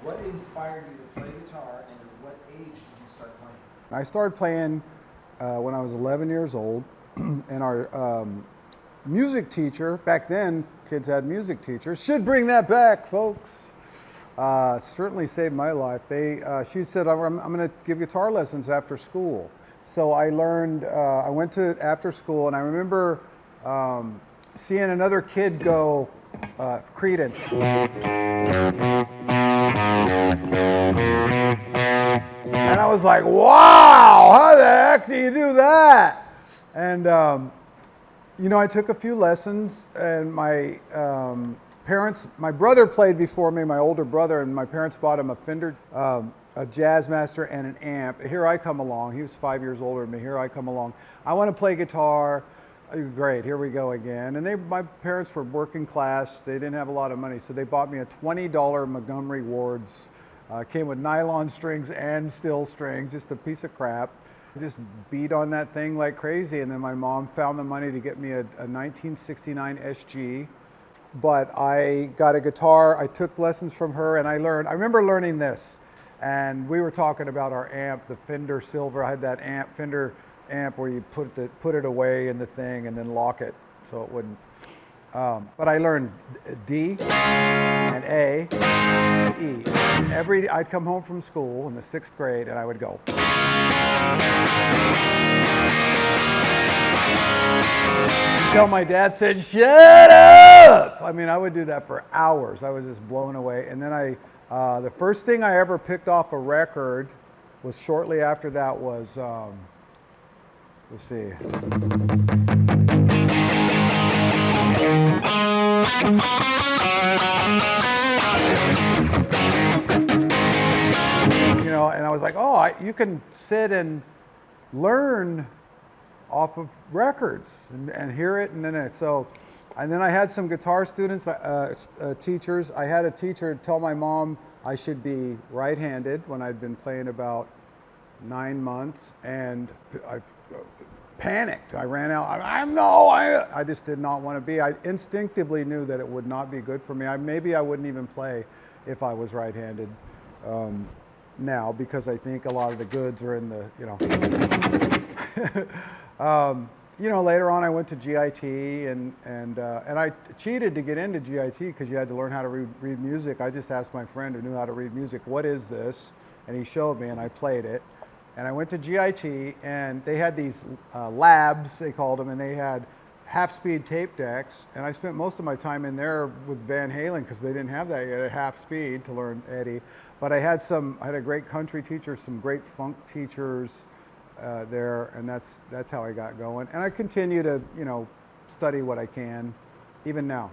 What inspired you to play guitar, and at what age did you start playing? I started playing when I was 11 years old, and our music teacher, back then kids had music teachers, should bring that back, folks. Certainly saved my life. She said, I'm going to give guitar lessons after school. So I learned, I went to after school, and I remember seeing another kid go Creedence. And I was like, wow, how the heck do you do that? And, I took a few lessons, and my parents, my brother played before me, my older brother, and my parents bought him a Fender, a Jazz Master and an amp. Here I come along. He was 5 years older than me. Here I come along. I want to play guitar. Great, here we go again. And my parents were working class. They didn't have a lot of money, so they bought me a $20 Montgomery Ward's. Came with nylon strings and steel strings, just a piece of crap. Just beat on that thing like crazy, and then my mom found the money to get me a 1969 SG. But I got a guitar, I took lessons from her, and I remember learning this. And we were talking about our amp, the Fender Silver. I had that Fender amp where you put it away in the thing and then lock it so it wouldn't. But I learned D and A and E. I'd come home from school in the 6th grade and I would go. Until my dad said, "Shut up!" I mean, I would do that for hours. I was just blown away. And then the first thing I ever picked off a record was shortly after that was, let's see. And I was like, oh, you can sit and learn off of records and hear it, and then I had some guitar students, teachers. I had a teacher tell my mom I should be right-handed when I'd been playing about 9 months, and I panicked. I ran out. I just did not want to be. I instinctively knew that it would not be good for me. Maybe I wouldn't even play if I was right-handed now, because I think a lot of the goods are in the, later on I went to GIT, and I cheated to get into GIT because you had to learn how to read music. I just asked my friend who knew how to read music, what is this? And he showed me, and I played it. And I went to GIT, and they had these labs, they called them, and they had half-speed tape decks. And I spent most of my time in there with Van Halen because they didn't have that yet at half speed to learn Eddie. But I had a great country teacher, some great funk teachers there, and that's how I got going. And I continue to, study what I can, even now.